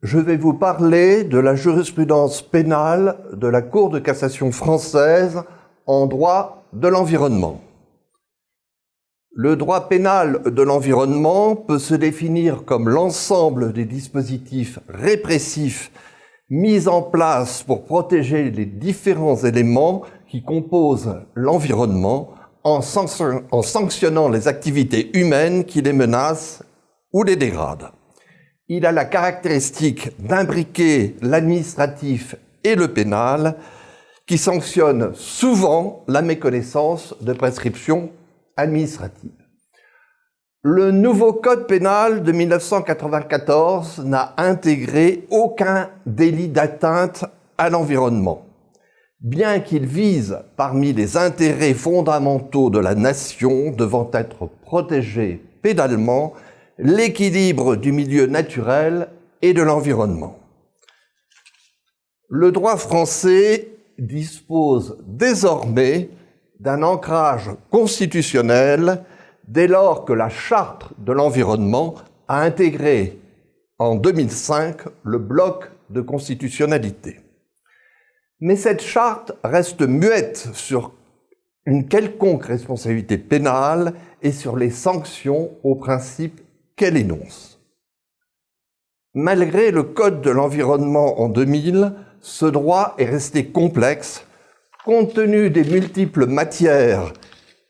Je vais vous parler de la jurisprudence pénale de la Cour de cassation française en droit de l'environnement. Le droit pénal de l'environnement peut se définir comme l'ensemble des dispositifs répressifs mis en place pour protéger les différents éléments qui composent l'environnement en sanctionnant les activités humaines qui les menacent ou les dégradent. Il a la caractéristique d'imbriquer l'administratif et le pénal qui sanctionne souvent la méconnaissance de prescriptions administratives. Le nouveau code pénal de 1994 n'a intégré aucun délit d'atteinte à l'environnement, bien qu'il vise, parmi les intérêts fondamentaux de la nation devant être protégés pénalement, l'équilibre du milieu naturel et de l'environnement. Le droit français dispose désormais d'un ancrage constitutionnel dès lors que la Charte de l'environnement a intégré en 2005 le bloc de constitutionnalité. Mais cette charte reste muette sur une quelconque responsabilité pénale et sur les sanctions aux principes qu'elle énonce. Malgré le Code de l'environnement en 2000, ce droit est resté complexe compte tenu des multiples matières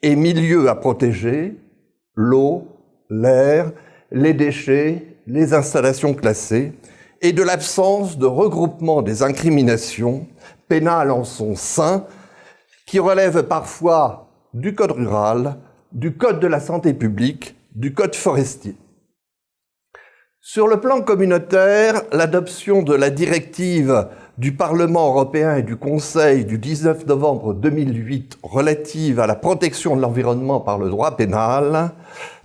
et milieux à protéger, l'eau, l'air, les déchets, les installations classées, et de l'absence de regroupement des incriminations pénales en son sein, qui relèvent parfois du Code rural, du Code de la santé publique, du Code forestier. Sur le plan communautaire, l'adoption de la directive du Parlement européen et du Conseil du 19 novembre 2008 relative à la protection de l'environnement par le droit pénal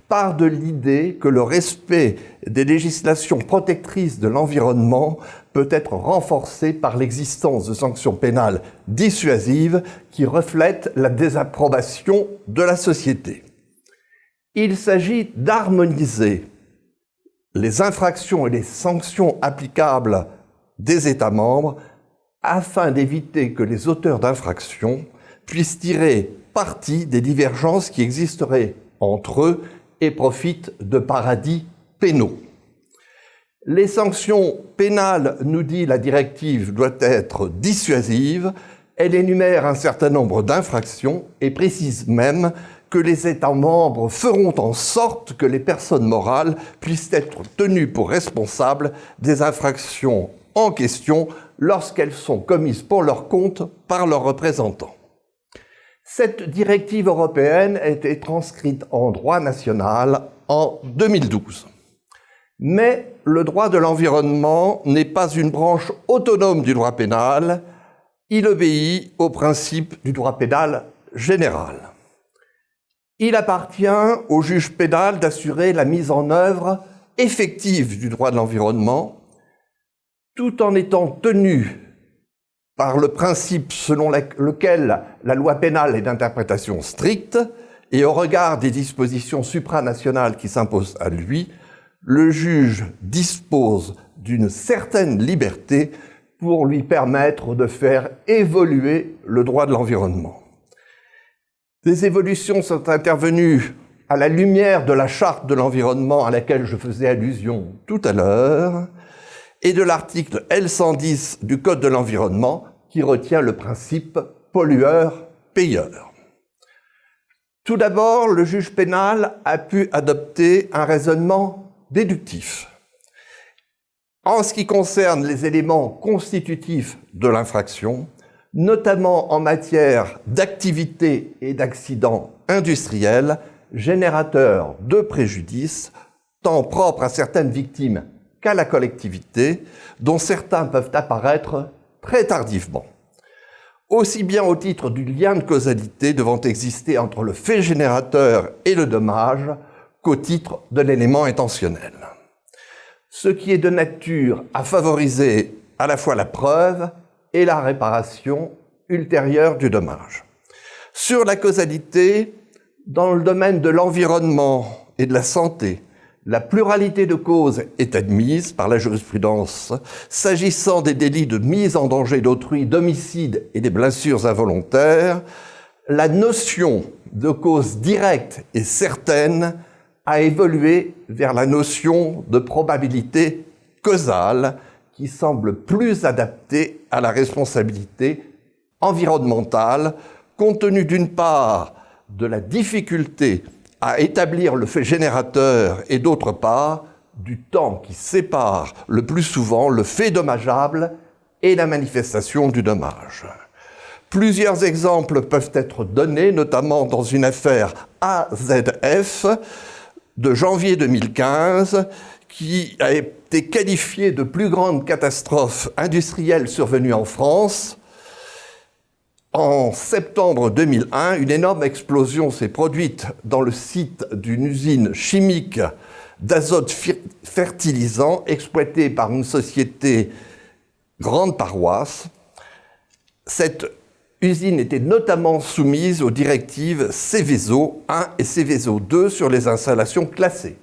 part de l'idée que le respect des législations protectrices de l'environnement peut être renforcé par l'existence de sanctions pénales dissuasives qui reflètent la désapprobation de la société. Il s'agit d'harmoniser les infractions et les sanctions applicables des États membres afin d'éviter que les auteurs d'infractions puissent tirer parti des divergences qui existeraient entre eux et profitent de paradis pénaux. Les sanctions pénales, nous dit la directive, doivent être dissuasives. Elle énumère un certain nombre d'infractions et précise même que les États membres feront en sorte que les personnes morales puissent être tenues pour responsables des infractions en question lorsqu'elles sont commises pour leur compte par leurs représentants. Cette directive européenne a été transcrite en droit national en 2012. Mais le droit de l'environnement n'est pas une branche autonome du droit pénal, il obéit au principe du droit pénal général. Il appartient au juge pénal d'assurer la mise en œuvre effective du droit de l'environnement, tout en étant tenu par le principe selon lequel la loi pénale est d'interprétation stricte et au regard des dispositions supranationales qui s'imposent à lui, le juge dispose d'une certaine liberté pour lui permettre de faire évoluer le droit de l'environnement. Des évolutions sont intervenues à la lumière de la Charte de l'environnement à laquelle je faisais allusion tout à l'heure et de l'article L110 du Code de l'environnement qui retient le principe pollueur-payeur. Tout d'abord, le juge pénal a pu adopter un raisonnement déductif. En ce qui concerne les éléments constitutifs de l'infraction, notamment en matière d'activités et d'accidents industriels générateurs de préjudice, tant propres à certaines victimes qu'à la collectivité, dont certains peuvent apparaître très tardivement. Aussi bien au titre du lien de causalité devant exister entre le fait générateur et le dommage qu'au titre de l'élément intentionnel. Ce qui est de nature à favoriser à la fois la preuve et la réparation ultérieure du dommage. Sur la causalité, dans le domaine de l'environnement et de la santé, La pluralité de causes est admise par la jurisprudence s'agissant des délits de mise en danger d'autrui, d'homicide et des blessures involontaires. La notion de cause directe et certaine a évolué vers la notion de probabilité causale qui semble plus adaptée à la responsabilité environnementale, compte tenu d'une part de la difficulté à établir le fait générateur et d'autre part du temps qui sépare le plus souvent le fait dommageable et la manifestation du dommage. Plusieurs exemples peuvent être donnés, notamment dans une affaire AZF de janvier 2015 qui a été qualifiée de plus grande catastrophe industrielle survenue en France. En septembre 2001, une énorme explosion s'est produite dans le site d'une usine chimique d'azote fertilisant exploitée par une société grande paroisse. Cette usine était notamment soumise aux directives Seveso 1 et Seveso 2 sur les installations classées.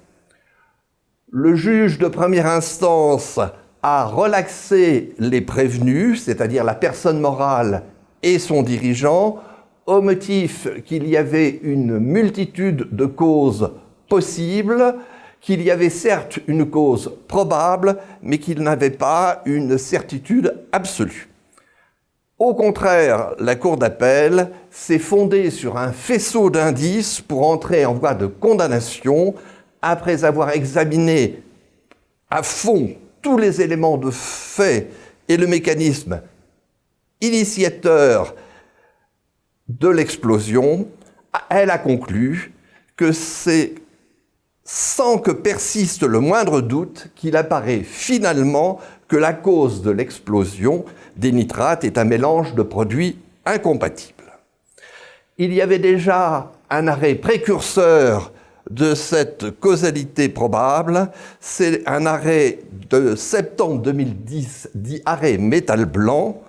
Le juge de première instance a relaxé les prévenus, c'est-à-dire la personne morale et son dirigeant, au motif qu'il y avait une multitude de causes possibles, qu'il y avait certes une cause probable, mais qu'il n'avait pas une certitude absolue. Au contraire, la Cour d'appel s'est fondée sur un faisceau d'indices pour entrer en voie de condamnation après avoir examiné à fond tous les éléments de fait et le mécanisme initiateur de l'explosion. Elle a conclu que c'est sans que persiste le moindre doute qu'il apparaît finalement que la cause de l'explosion des nitrates est un mélange de produits incompatibles. Il y avait déjà un arrêt précurseur de cette causalité probable, c'est un arrêt de septembre 2010, dit arrêt métal blanc,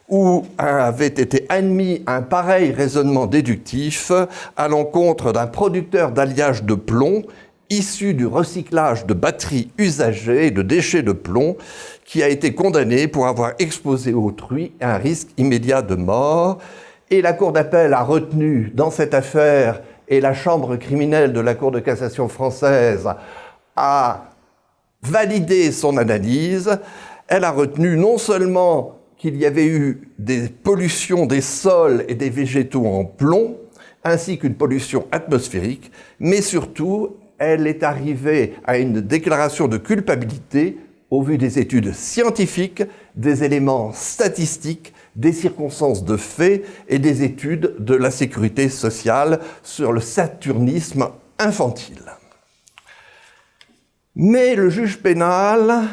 où avait été admis un pareil raisonnement déductif à l'encontre d'un producteur d'alliage de plomb issu du recyclage de batteries usagées et de déchets de plomb, qui a été condamné pour avoir exposé autrui à un risque immédiat de mort. Et la Cour d'appel a retenu dans cette affaire, et la chambre criminelle de la Cour de cassation française a validé son analyse. Elle a retenu non seulement qu'il y avait eu des pollutions des sols et des végétaux en plomb, ainsi qu'une pollution atmosphérique, mais surtout, elle est arrivée à une déclaration de culpabilité au vu des études scientifiques, des éléments statistiques, des circonstances de fait et des études de la sécurité sociale sur le saturnisme infantile. Mais le juge pénal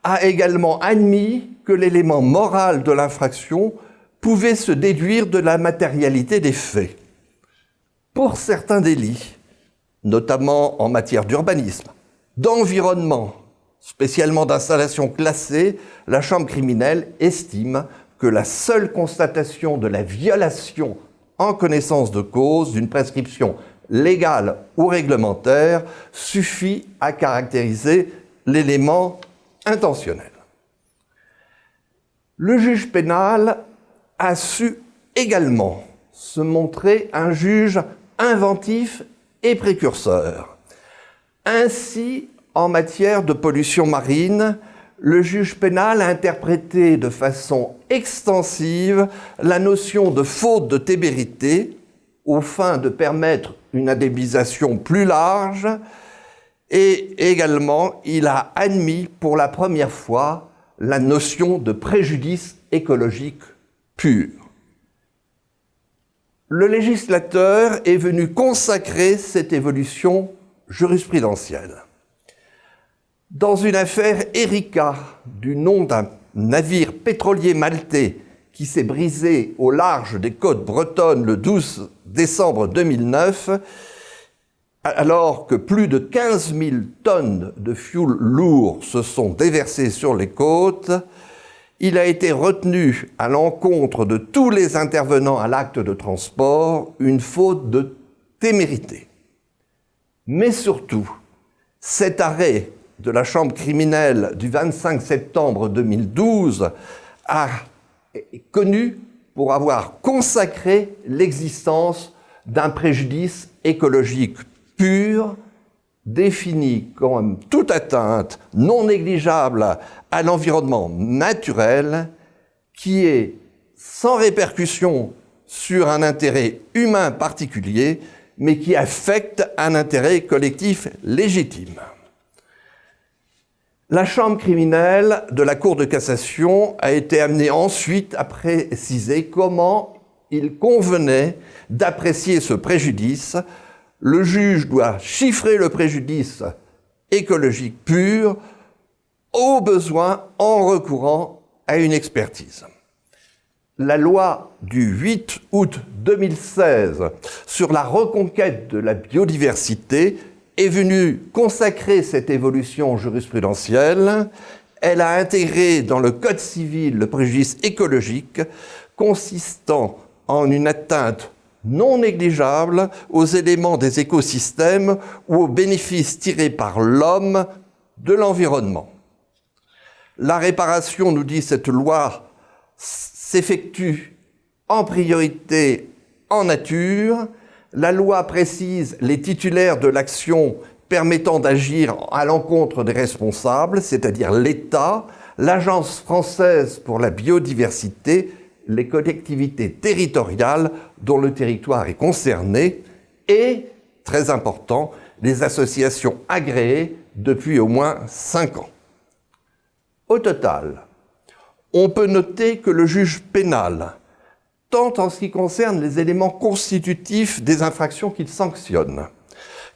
a également admis que l'élément moral de l'infraction pouvait se déduire de la matérialité des faits. Pour certains délits, notamment en matière d'urbanisme, d'environnement, spécialement d'installations classées, la chambre criminelle estime que la seule constatation de la violation en connaissance de cause d'une prescription légale ou réglementaire suffit à caractériser l'élément intentionnel. Le juge pénal a su également se montrer un juge inventif et précurseur. Ainsi, en matière de pollution marine, le juge pénal a interprété de façon extensive la notion de faute de témérité aux fins de permettre une indemnisation plus large, et également il a admis pour la première fois la notion de préjudice écologique pur. Le législateur est venu consacrer cette évolution jurisprudentielle. Dans une affaire Erika, du nom d'un navire pétrolier maltais qui s'est brisé au large des côtes bretonnes le 12 décembre 2009, alors que plus de 15 000 tonnes de fioul lourd se sont déversées sur les côtes, il a été retenu à l'encontre de tous les intervenants à l'acte de transport une faute de témérité. Mais surtout, Cet arrêt de la Chambre criminelle du 25 septembre 2012 est connu pour avoir consacré l'existence d'un préjudice écologique pur, défini comme toute atteinte non négligeable à l'environnement naturel, qui est sans répercussion sur un intérêt humain particulier, mais qui affecte un intérêt collectif légitime. La chambre criminelle de la Cour de cassation a été amenée ensuite à préciser comment il convenait d'apprécier ce préjudice. Le juge doit chiffrer le préjudice écologique pur, au besoin en recourant à une expertise. La loi du 8 août 2016 sur la reconquête de la biodiversité est venue consacrer cette évolution jurisprudentielle. Elle a intégré dans le Code civil le préjudice écologique consistant en une atteinte non négligeable aux éléments des écosystèmes ou aux bénéfices tirés par l'homme de l'environnement. La réparation, nous dit cette loi, s'effectue en priorité en nature. La loi précise les titulaires de l'action permettant d'agir à l'encontre des responsables, c'est-à-dire l'État, l'Agence française pour la biodiversité, les collectivités territoriales dont le territoire est concerné et, très important, les associations agréées depuis au moins 5 ans. Au total, on peut noter que le juge pénal, tant en ce qui concerne les éléments constitutifs des infractions qu'il sanctionne,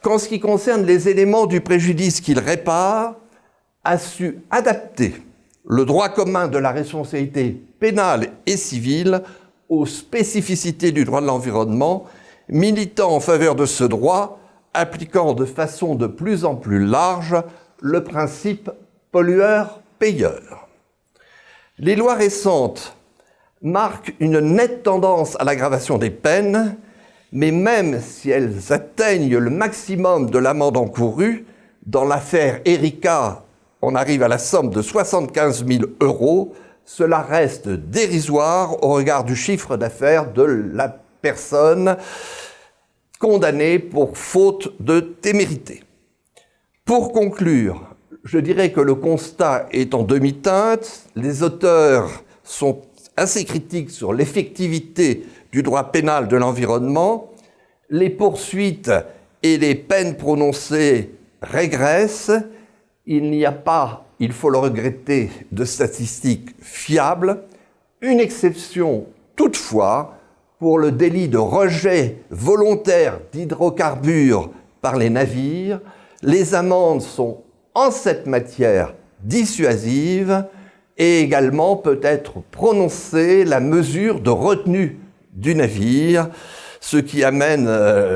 qu'en ce qui concerne les éléments du préjudice qu'il répare, a su adapter le droit commun de la responsabilité pénale et civile aux spécificités du droit de l'environnement, militant en faveur de ce droit, appliquant de façon de plus en plus large le principe pollueur-payeur. Les lois récentes marquent une nette tendance à l'aggravation des peines, mais même si elles atteignent le maximum de l'amende encourue, dans l'affaire Erika, on arrive à la somme de 75 000 €, cela reste dérisoire au regard du chiffre d'affaires de la personne condamnée pour faute de témérité. Pour conclure, je dirais que le constat est en demi-teinte. Les auteurs sont assez critiques sur l'effectivité du droit pénal de l'environnement. Les poursuites et les peines prononcées régressent. Il n'y a pas, il faut le regretter, de statistiques fiables. Une exception, toutefois, pour le délit de rejet volontaire d'hydrocarbures par les navires. Les amendes sont en cette matière dissuasive et également peut être prononcée la mesure de retenue du navire, ce qui amène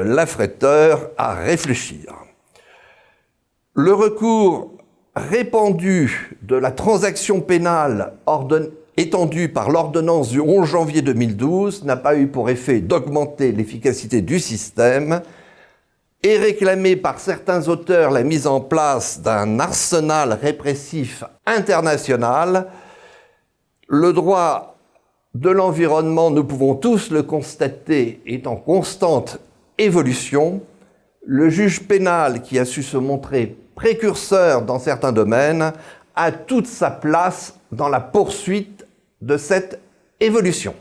l'affréteur à réfléchir. Le recours répandu de la transaction pénale étendue par l'ordonnance du 11 janvier 2012 n'a pas eu pour effet d'augmenter l'efficacité du système et réclamé par certains auteurs la mise en place d'un arsenal répressif international. Le droit de l'environnement, nous pouvons tous le constater, est en constante évolution. Le juge pénal, qui a su se montrer précurseur dans certains domaines, a toute sa place dans la poursuite de cette évolution.